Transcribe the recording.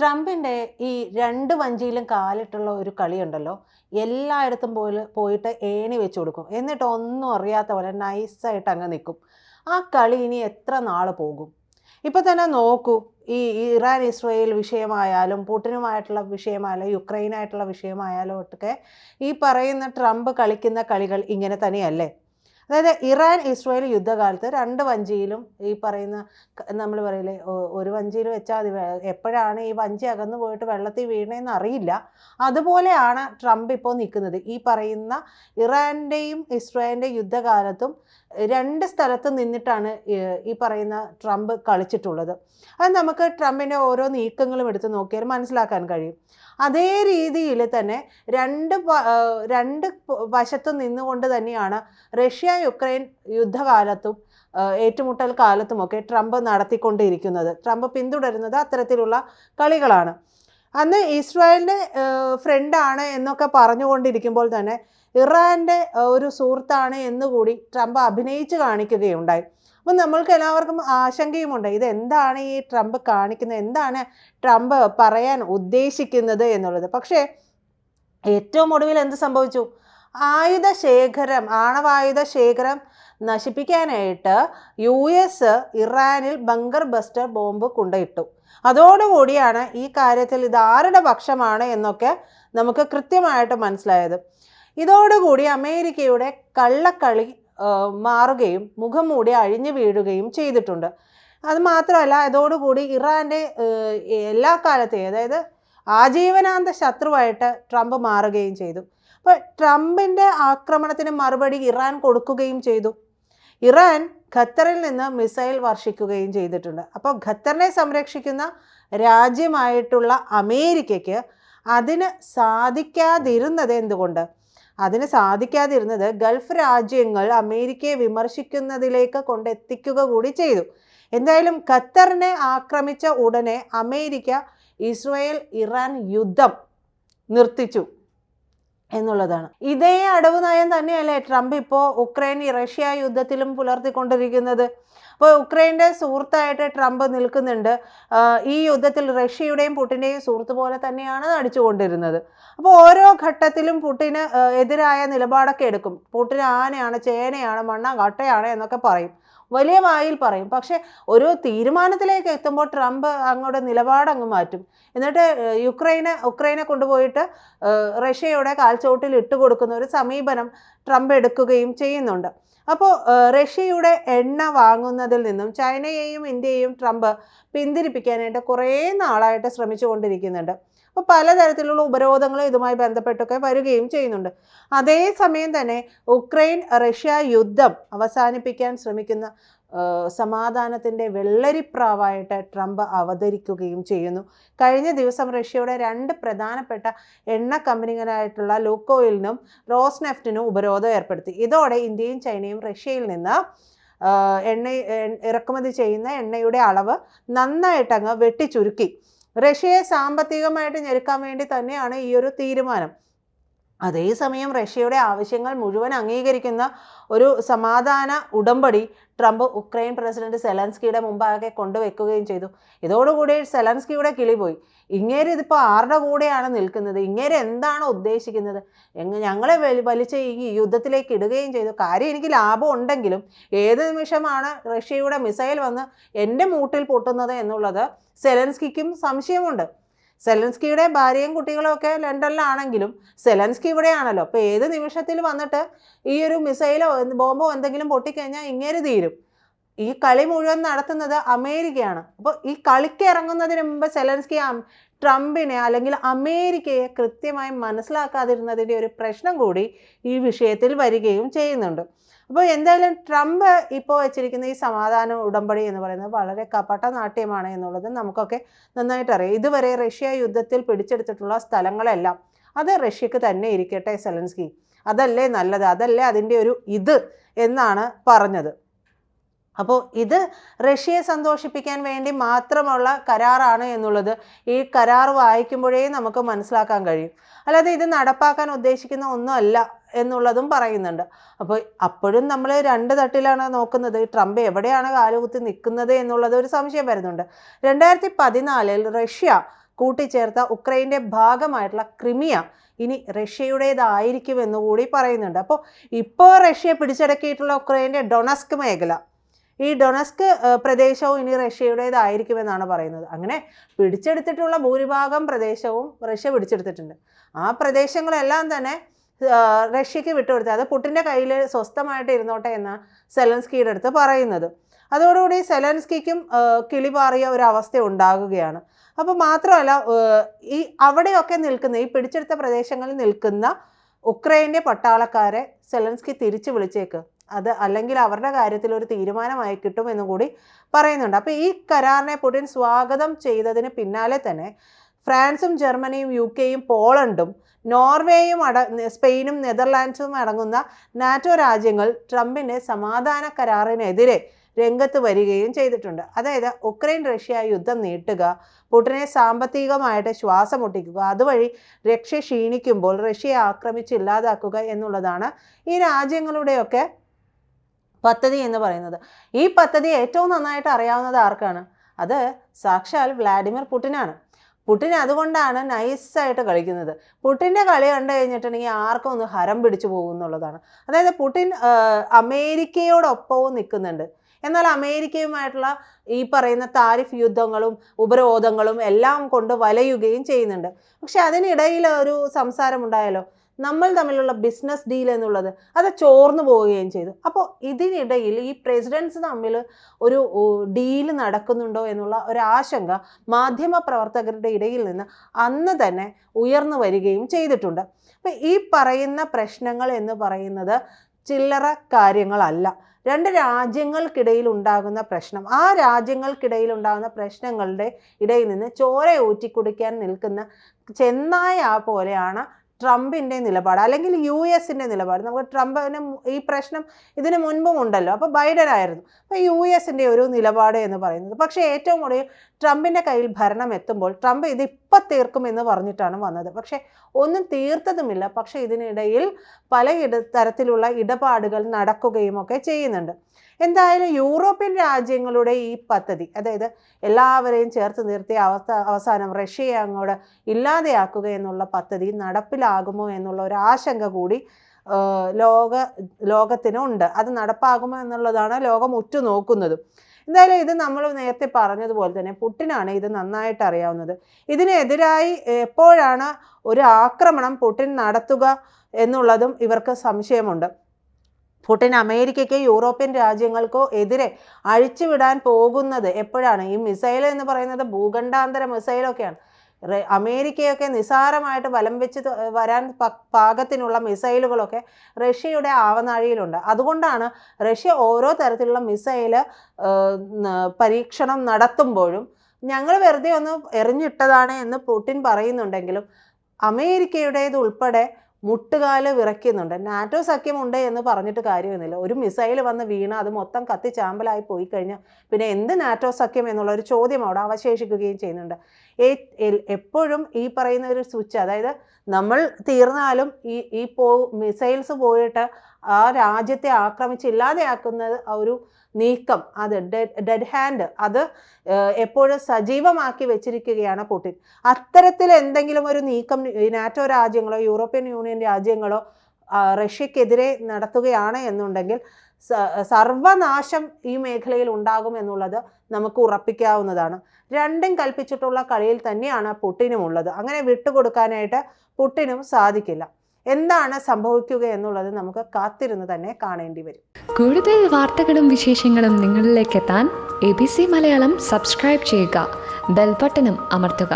ട്രംപിൻ്റെ ഈ രണ്ട് വഞ്ചിയിലും കാലിട്ടുള്ള ഒരു കളിയുണ്ടല്ലോ. എല്ലായിടത്തും പോയിട്ട് ഏണി വെച്ച് കൊടുക്കും. എന്നിട്ട് ഒന്നും അറിയാത്ത പോലെ നൈസായിട്ട് അങ്ങ് നിൽക്കും. ആ കളി ഇനി എത്ര നാൾ പോകും? ഇപ്പം തന്നെ നോക്കൂ, ഈ ഇറാൻ ഇസ്രയേൽ വിഷയമായാലും പുടിനുമായിട്ടുള്ള വിഷയമായാലും യുക്രൈനായിട്ടുള്ള വിഷയമായാലും ഒക്കെ ഈ പറയുന്ന ട്രംപ് കളിക്കുന്ന കളികൾ ഇങ്ങനെ തന്നെയല്ലേ? അതായത് ഇറാൻ ഇസ്രയേൽ യുദ്ധകാലത്ത് രണ്ട് വഞ്ചിയിലും ഈ പറയുന്ന നമ്മൾ പറയില്ലേ, ഒരു വഞ്ചിയിൽ വെച്ചാൽ മതി, എപ്പോഴാണ് ഈ വഞ്ചി അകന്നു പോയിട്ട് വെള്ളത്തിൽ വീണതെന്ന് അറിയില്ല. അതുപോലെയാണ് ട്രംപ് ഇപ്പോൾ നിൽക്കുന്നത്. ഈ പറയുന്ന ഇറാൻ്റെയും ഇസ്രയേലിൻ്റെയും യുദ്ധകാലത്തും രണ്ട് സ്ഥലത്ത് നിന്നിട്ടാണ് ഈ പറയുന്ന ട്രംപ് കളിച്ചിട്ടുള്ളത്. അത് നമുക്ക് ട്രംപിൻ്റെ ഓരോ നീക്കങ്ങളും എടുത്ത് നോക്കിയാൽ മനസ്സിലാക്കാൻ കഴിയും. അതേ രീതിയിൽ തന്നെ രണ്ട് വശത്തും നിന്നുകൊണ്ട് തന്നെയാണ് റഷ്യ യുക്രൈൻ യുദ്ധകാലത്തും ഏറ്റുമുട്ടൽ കാലത്തുമൊക്കെ ട്രംപ് നടത്തിക്കൊണ്ടിരിക്കുന്നത്. ട്രംപ് പിന്തുടരുന്നത് അത്തരത്തിലുള്ള കളികളാണ്. അന്ന് ഇസ്രായേലിൻ്റെ ഫ്രണ്ടാണ് എന്നൊക്കെ പറഞ്ഞുകൊണ്ടിരിക്കുമ്പോൾ തന്നെ ഇറാൻ്റെ ഒരു സുഹൃത്താണ് എന്നുകൂടി ട്രംപ് അഭിനയിച്ച് കാണിക്കുകയുണ്ടായി. അപ്പം നമ്മൾക്ക് എല്ലാവർക്കും ആശങ്കയുമുണ്ട്, ഇതെന്താണ് ഈ ട്രംപ് കാണിക്കുന്നത്, എന്താണ് ട്രംപ് പറയാൻ ഉദ്ദേശിക്കുന്നത് എന്നുള്ളത്. പക്ഷേ ഏറ്റവും ഒടുവിൽ എന്ത് സംഭവിച്ചു? ആണവായുധ ശേഖരം നശിപ്പിക്കാനായിട്ട് US ഇറാനിൽ ബങ്കർ ബസ്റ്റർ ബോംബ് കൊണ്ടിട്ടു. അതോടുകൂടിയാണ് ഈ കാര്യത്തിൽ ഇത് ആരുടെ പക്ഷമാണ് എന്നൊക്കെ നമുക്ക് കൃത്യമായിട്ട് മനസ്സിലായത്. ഇതോടുകൂടി അമേരിക്കയുടെ കള്ളക്കളി മാറുകയും മുഖം മൂടി അഴിഞ്ഞു വീഴുകയും ചെയ്തിട്ടുണ്ട്. അത് മാത്രമല്ല, ഇതോടുകൂടി ഇറാൻ്റെ എല്ലാ കാലത്തെയും, അതായത് ആജീവനാന്ത ശത്രുവായിട്ട് ട്രംപ് മാറുകയും ചെയ്തു. അപ്പോൾ ട്രംപിൻ്റെ ആക്രമണത്തിന് മറുപടി ഇറാൻ കൊടുക്കുകയും ചെയ്തു. ഇറാൻ ഖത്തറിൽ നിന്ന് മിസൈൽ വർഷിക്കുകയും ചെയ്തിട്ടുണ്ട്. അപ്പോൾ ഖത്തറിനെ സംരക്ഷിക്കുന്ന രാജ്യമായിട്ടുള്ള അമേരിക്കയ്ക്ക് അതിന് സാധിക്കാതിരുന്നത് എന്തുകൊണ്ട്? അതിന് സാധിക്കാതിരുന്നത് ഗൾഫ് രാജ്യങ്ങൾ അമേരിക്കയെ വിമർശിക്കുന്നതിലേക്ക് കൊണ്ടെത്തിക്കുക കൂടി ചെയ്തു. എന്തായാലും ഖത്തറിനെ ആക്രമിച്ച ഉടനെ അമേരിക്ക ഇസ്രായേൽ ഇറാൻ യുദ്ധം നിർത്തിച്ചു എന്നുള്ളതാണ്. ഇതേ അടവ് നയം തന്നെയല്ലേ ട്രംപ് ഇപ്പോൾ ഉക്രൈൻ റഷ്യ യുദ്ധത്തിലും പുലർത്തിക്കൊണ്ടിരിക്കുന്നത്. അപ്പോൾ ഉക്രൈൻ്റെ സുഹൃത്തായിട്ട് ട്രംപ് നിൽക്കുന്നുണ്ട്. ഈ യുദ്ധത്തിൽ റഷ്യയുടെയും പുടിൻ്റെയും സുഹൃത്ത് പോലെ തന്നെയാണ് നടിച്ചുകൊണ്ടിരുന്നത്. അപ്പോൾ ഓരോ ഘട്ടത്തിലും പുടിന് എതിരായ നിലപാടൊക്കെ എടുക്കും. പുടിന് ആനയാണ്, ചേനയാണ്, മണ്ണാങ്കട്ടയാണ് എന്നൊക്കെ പറയും, വലിയ വായിൽ പറയും. പക്ഷെ ഒരു തീരുമാനത്തിലേക്ക് എത്തുമ്പോൾ ട്രംപ് അങ്ങോട്ട് നിലപാടങ്ങ് മാറ്റും. എന്നിട്ട് ഉക്രൈനെ കൊണ്ടുപോയിട്ട് റഷ്യയുടെ കാൽച്ചോട്ടിൽ ഇട്ടുകൊടുക്കുന്ന ഒരു സമീപനം ട്രംപ് എടുക്കുകയും ചെയ്യുന്നുണ്ട്. അപ്പോൾ റഷ്യയുടെ എണ്ണ വാങ്ങുന്നതിൽ നിന്നും ചൈനയെയും ഇന്ത്യയെയും ട്രംപ് പിന്തിരിപ്പിക്കാനായിട്ട് കുറേ നാളായിട്ട് ശ്രമിച്ചുകൊണ്ടിരിക്കുന്നുണ്ട്. അപ്പോൾ പലതരത്തിലുള്ള ഉപരോധങ്ങളും ഇതുമായി ബന്ധപ്പെട്ടൊക്കെ വരികയും ചെയ്യുന്നുണ്ട്. അതേസമയം തന്നെ ഉക്രൈൻ റഷ്യ യുദ്ധം അവസാനിപ്പിക്കാൻ ശ്രമിക്കുന്ന സമാധാനത്തിൻ്റെ വെള്ളരിപ്രാവായിട്ട് ട്രംപ് അവതരിക്കുകയും ചെയ്യുന്നു. കഴിഞ്ഞ ദിവസം റഷ്യയുടെ രണ്ട് പ്രധാനപ്പെട്ട എണ്ണ കമ്പനികളായിട്ടുള്ള ലൂക്കോയിലിനും റോസ്നെഫ്റ്റിനും ഉപരോധം ഏർപ്പെടുത്തി. ഇതോടെ ഇന്ത്യയും ചൈനയും റഷ്യയിൽ നിന്ന് ഇറക്കുമതി ചെയ്യുന്ന എണ്ണയുടെ അളവ് നന്നായിട്ടങ്ങ് വെട്ടിച്ചുരുക്കി. റഷ്യയെ സാമ്പത്തികമായിട്ട് ഞെരുക്കാൻ വേണ്ടി തന്നെയാണ് ഈ ഒരു തീരുമാനം. അതേസമയം റഷ്യയുടെ ആവശ്യങ്ങൾ മുഴുവൻ അംഗീകരിക്കുന്ന ഒരു സമാധാന ഉടമ്പടി ട്രംപ് ഉക്രൈൻ പ്രസിഡന്റ് സെലൻസ്കിയുടെ മുമ്പാകെ കൊണ്ടുവെക്കുകയും ചെയ്തു. ഇതോടുകൂടി സെലൻസ്കിയുടെ കിളി പോയി. ഇങ്ങേര് ഇതിപ്പോൾ ആരുടെ കൂടെയാണ് നിൽക്കുന്നത്? ഇങ്ങേര് എന്താണ് ഉദ്ദേശിക്കുന്നത്? ഞങ്ങളെ വലിച്ച് ഈ യുദ്ധത്തിലേക്ക് ഇടുകയും ചെയ്തു. കാര്യം എനിക്ക് ലാഭം ഉണ്ടെങ്കിലും ഏത് നിമിഷമാണ് റഷ്യയുടെ മിസൈൽ വന്ന് എൻ്റെ മൂട്ടിൽ പൊട്ടുന്നത് എന്നുള്ളത് സെലൻസ്കിക്കും സംശയമുണ്ട്. സെലൻസ്കിയുടെ ഭാര്യയും കുട്ടികളും ഒക്കെ ലണ്ടനിലാണെങ്കിലും സെലൻസ്കി ഇവിടെയാണല്ലോ. അപ്പോൾ ഏത് നിമിഷത്തിൽ വന്നിട്ട് ഈ ഒരു മിസൈലോ ബോംബോ എന്തെങ്കിലും പൊട്ടിക്കഴിഞ്ഞാൽ ഇങ്ങേര് തീരും. ഈ കളി മുഴുവൻ നടത്തുന്നത് അമേരിക്കയാണ്. അപ്പോൾ ഈ കളിക്ക് ഇറങ്ങുന്നതിന് മുമ്പ് സെലൻസ്കി ട്രംപിനെ അല്ലെങ്കിൽ അമേരിക്കയെ കൃത്യമായി മനസ്സിലാക്കാതിരുന്നതിൻ്റെ ഒരു പ്രശ്നം കൂടി ഈ വിഷയത്തിൽ വരികയും ചെയ്യുന്നുണ്ട്. അപ്പോൾ എന്തായാലും ട്രംപ് ഇപ്പോൾ വെച്ചിരിക്കുന്ന ഈ സമാധാന ഉടമ്പടി എന്ന് പറയുന്നത് വളരെ കപട നാട്യമാണ് എന്നുള്ളത് നമുക്കൊക്കെ നന്നായിട്ട് അറിയാം. ഇതുവരെ റഷ്യ യുദ്ധത്തിൽ പിടിച്ചെടുത്തിട്ടുള്ള സ്ഥലങ്ങളെല്ലാം അത് റഷ്യക്ക് തന്നെ ഇരിക്കട്ടെ സെലൻസ്കി, അതല്ലേ നല്ലത്, അതല്ലേ അതിൻ്റെ ഒരു ഇത് എന്നാണ് പറഞ്ഞത്. അപ്പോൾ ഇത് റഷ്യയെ സന്തോഷിപ്പിക്കാൻ വേണ്ടി മാത്രമുള്ള കരാറാണ് എന്നുള്ളത് ഈ കരാർ വായിക്കുമ്പോഴേ നമുക്ക് മനസ്സിലാക്കാൻ കഴിയും. അല്ലാതെ ഇത് നടപ്പാക്കാൻ ഉദ്ദേശിക്കുന്ന ഒന്നുമല്ല എന്നുള്ളതും പറയുന്നുണ്ട്. അപ്പോൾ അപ്പോഴും നമ്മൾ രണ്ട് തട്ടിലാണ് നോക്കുന്നത്. ട്രംപ് എവിടെയാണ് കാലുകുത്തി നിൽക്കുന്നത് എന്നുള്ളത് ഒരു സംശയം വരുന്നുണ്ട്. 2014 റഷ്യ കൂട്ടിച്ചേർത്ത ഉക്രൈൻ്റെ ഭാഗമായിട്ടുള്ള ക്രിമിയ ഇനി റഷ്യയുടേതായിരിക്കുമെന്ന് കൂടി പറയുന്നുണ്ട്. അപ്പോൾ ഇപ്പോൾ റഷ്യ പിടിച്ചടക്കിയിട്ടുള്ള ഉക്രൈൻ്റെ ഡൊണസ്ക് മേഖല, ഈ ഡൊണസ്ക് പ്രദേശവും ഇനി റഷ്യയുടേതായിരിക്കുമെന്നാണ് പറയുന്നത്. അങ്ങനെ പിടിച്ചെടുത്തിട്ടുള്ള ഭൂരിഭാഗം പ്രദേശവും റഷ്യ പിടിച്ചെടുത്തിട്ടുണ്ട്. ആ പ്രദേശങ്ങളെല്ലാം തന്നെ റഷ്യക്ക് വിട്ടുകൊടുത്തത്, അത് പുടിൻ്റെ കയ്യിൽ സ്വസ്ഥമായിട്ട് ഇരുന്നോട്ടെ എന്ന് സെലൻസ്കിയുടെ അടുത്ത് പറയുന്നത്. അതോടുകൂടി സെലൻസ്കിക്കും കിളിപാറിയ ഒരു അവസ്ഥ ഉണ്ടാകുകയാണ്. അപ്പോൾ മാത്രമല്ല, ഈ അവിടെയൊക്കെ നിൽക്കുന്ന, ഈ പിടിച്ചെടുത്ത പ്രദേശങ്ങളിൽ നിൽക്കുന്ന ഉക്രൈൻ്റെ പട്ടാളക്കാരെ സെലൻസ്കി തിരിച്ചു വിളിച്ചേക്ക്, അത് അല്ലെങ്കിൽ അവരുടെ കാര്യത്തിൽ ഒരു തീരുമാനമായി കിട്ടുമെന്നും കൂടി പറയുന്നുണ്ട്. അപ്പോൾ ഈ കരാറിനെ പുടിൻ സ്വാഗതം ചെയ്തതിന് പിന്നാലെ തന്നെ ഫ്രാൻസും ജർമ്മനിയും UK-യും പോളണ്ടും നോർവേയും സ്പെയിനും നെതർലാൻഡ്സും അടങ്ങുന്ന നാറ്റോ രാജ്യങ്ങൾ ട്രംപിൻ്റെ സമാധാന കരാറിനെതിരെ രംഗത്ത് വരികയും ചെയ്തിട്ടുണ്ട്. അതായത് ഉക്രൈൻ റഷ്യ യുദ്ധം നീട്ടുക, പുടിനെ സാമ്പത്തികമായിട്ട് ശ്വാസം മുട്ടിക്കുക, അതുവഴി റഷ്യ ക്ഷീണിക്കുമ്പോൾ റഷ്യയെ ആക്രമിച്ച് ഇല്ലാതാക്കുക എന്നുള്ളതാണ് ഈ രാജ്യങ്ങളുടെയൊക്കെ പദ്ധതി എന്ന് പറയുന്നത്. ഈ പദ്ധതി ഏറ്റവും നന്നായിട്ട് അറിയാവുന്നത് ആർക്കാണ്? അത് സാക്ഷാൽ വ്ളാഡിമിർ പുടിനാണ്. പുടിൻ അതുകൊണ്ടാണ് നൈസായിട്ട് കളിക്കുന്നത്. പുടിൻ്റെ കളി കണ്ടു കഴിഞ്ഞിട്ടുണ്ടെങ്കിൽ ആർക്കും ഒന്ന് ഹരം പിടിച്ചു പോകുന്നുള്ളതാണ്. അതായത് പുടിൻ അമേരിക്കയോടൊപ്പവും നിൽക്കുന്നുണ്ട്, എന്നാൽ അമേരിക്കയുമായിട്ടുള്ള ഈ പറയുന്ന താരിഫ് യുദ്ധങ്ങളും ഉപരോധങ്ങളും എല്ലാം കൊണ്ട് വലയുകയും ചെയ്യുന്നുണ്ട്. പക്ഷെ അതിനിടയിൽ ഒരു സംസാരമുണ്ടായാലോ, നമ്മൾ തമ്മിലുള്ള ബിസിനസ് ഡീൽ എന്നുള്ളത് അത് ചോർന്നു പോവുകയും ചെയ്തു. അപ്പോൾ ഇതിനിടയിൽ ഈ പ്രസിഡൻസ് തമ്മിൽ ഒരു ഡീല് നടക്കുന്നുണ്ടോ എന്നുള്ള ഒരാശങ്ക മാധ്യമ പ്രവർത്തകരുടെ ഇടയിൽ നിന്ന് അന്ന് തന്നെ ഉയർന്നു വരികയും ചെയ്തിട്ടുണ്ട്. അപ്പം ഈ പറയുന്ന പ്രശ്നങ്ങൾ എന്ന് പറയുന്നത് ചില്ലറ കാര്യങ്ങളല്ല. രണ്ട് രാജ്യങ്ങൾക്കിടയിൽ ഉണ്ടാകുന്ന പ്രശ്നം, ആ രാജ്യങ്ങൾക്കിടയിൽ ഉണ്ടാകുന്ന പ്രശ്നങ്ങളുടെ ഇടയിൽ നിന്ന് ചോര ഊറ്റിക്കുടിക്കാൻ നിൽക്കുന്ന ചെന്നായ പോലെയാണ് ട്രംപിൻ്റെ നിലപാട്, അല്ലെങ്കിൽ US-ൻ്റെ നിലപാട്. നമുക്ക് ട്രംപിന് ഈ പ്രശ്നം ഇതിനു മുൻപും ഉണ്ടല്ലോ, അപ്പോൾ ബൈഡൻ ആയിരുന്നു. അപ്പോൾ US-ൻ്റെ ഒരു നിലപാട് എന്ന് പറയുന്നത്. പക്ഷേ ഏറ്റവും കൂടുതൽ ട്രംപിൻ്റെ കയ്യിൽ ഭരണം എത്തുമ്പോൾ ട്രംപ് ഇത് ഇപ്പം തീർക്കുമെന്ന് പറഞ്ഞിട്ടാണ് വന്നത്. പക്ഷേ ഒന്നും തീർത്തതുമില്ല. പക്ഷേ ഇതിനിടയിൽ പല തരത്തിലുള്ള ഇടപാടുകൾ നടക്കുകയും ഒക്കെ ചെയ്യുന്നുണ്ട്. എന്തായാലും യൂറോപ്യൻ രാജ്യങ്ങളുടെ ഈ പദ്ധതി, അതായത് എല്ലാവരെയും ചേർത്ത് നിർത്തിയ അവസാനം റഷ്യയെ അങ്ങോട്ട് ഇല്ലാതെയാക്കുക എന്നുള്ള പദ്ധതി നടപ്പിലാകുമോ എന്നുള്ള ഒരു ആശങ്ക കൂടി ലോകത്തിനുണ്ട്. അത് നടപ്പാകുമോ എന്നുള്ളതാണ് ലോകം ഉറ്റുനോക്കുന്നത്. എന്തായാലും ഇത് നമ്മൾ നേരത്തെ പറഞ്ഞതുപോലെ തന്നെ പുടിനാണ് ഇത് നന്നായിട്ട് അറിയാവുന്നത്. ഇതിനെതിരായി എപ്പോഴാണ് ഒരു ആക്രമണം പുടിൻ നടത്തുക എന്നുള്ളതും ഇവർക്ക് സംശയമുണ്ട്. പുടിൻ അമേരിക്കയ്ക്കോ യൂറോപ്യൻ രാജ്യങ്ങൾക്കോ എതിരെ അഴിച്ചുവിടാൻ പോകുന്നത് എപ്പോഴാണ്? ഈ മിസൈൽ എന്ന് പറയുന്നത് ഭൂഖണ്ഡാന്തര മിസൈലൊക്കെയാണ്. അമേരിക്കയൊക്കെ നിസാരമായിട്ട് വലം വെച്ച് വരാൻ പാകത്തിനുള്ള മിസൈലുകളൊക്കെ റഷ്യയുടെ ആവനാഴിയിലുണ്ട്. അതുകൊണ്ടാണ് റഷ്യ ഓരോ തരത്തിലുള്ള മിസൈൽ പരീക്ഷണം നടത്തുമ്പോഴും ഞങ്ങൾ വെറുതെ ഒന്ന് എറിഞ്ഞിട്ടതാണ് എന്ന് പുടിൻ പറയുന്നുണ്ടെങ്കിലും അമേരിക്കയുടേത് ഉൾപ്പെടെ മുട്ടുകാല് വിറയ്ക്കുന്നുണ്ട്. നാറ്റോ സഖ്യമുണ്ട് എന്ന് പറഞ്ഞിട്ട് കാര്യമൊന്നുമില്ല. ഒരു മിസൈൽ വന്ന് വീണ അത് മൊത്തം കത്തിച്ചാമ്പലായി പോയി കഴിഞ്ഞാൽ പിന്നെ എന്ത് നാറ്റോ സഖ്യം എന്നുള്ള ഒരു ചോദ്യം അവിടെ അവശേഷിക്കുകയും ചെയ്യുന്നുണ്ട്. എപ്പോഴും ഈ പറയുന്ന ഒരു സ്വിച്ച്, അതായത് നമ്മൾ തീർന്നാലും ഈ മിസൈൽസ് പോയിട്ട് ആ രാജ്യത്തെ ആക്രമിച്ച് ഇല്ലാതെയാക്കുന്ന ഒരു നീക്കം, അത് ഡെഡ് ഹാൻഡ്, അത് എപ്പോഴും സജീവമാക്കി വെച്ചിരിക്കുകയാണ് പുടിൻ. അത്തരത്തിൽ എന്തെങ്കിലും ഒരു നീക്കം നാറ്റോ രാജ്യങ്ങളോ യൂറോപ്യൻ യൂണിയൻ രാജ്യങ്ങളോ റഷ്യക്കെതിരെ നടത്തുകയാണ് എന്നുണ്ടെങ്കിൽ സർവനാശം ഈ മേഖലയിൽ ഉണ്ടാകും എന്നുള്ളത് നമുക്ക് ഉറപ്പിക്കാവുന്നതാണ്. രണ്ടും കൽപ്പിച്ചിട്ടുള്ള കളിയിൽ തന്നെയാണ് പുടിനും ഉള്ളത്. അങ്ങനെ വിട്ടുകൊടുക്കാനായിട്ട് പുടിനും സാധിക്കില്ല. എന്താണ് സംഭവിക്കുക എന്നുള്ളത് നമുക്ക് കാത്തിരുന്ന് തന്നെ കാണേണ്ടി വരും. കൂടുതൽ വാർത്തകളും വിശേഷങ്ങളും നിങ്ങളിലേക്ക് എത്താൻ ABC മലയാളം സബ്സ്ക്രൈബ് ചെയ്യുക, ബെൽ ബട്ടണും അമർത്തുക.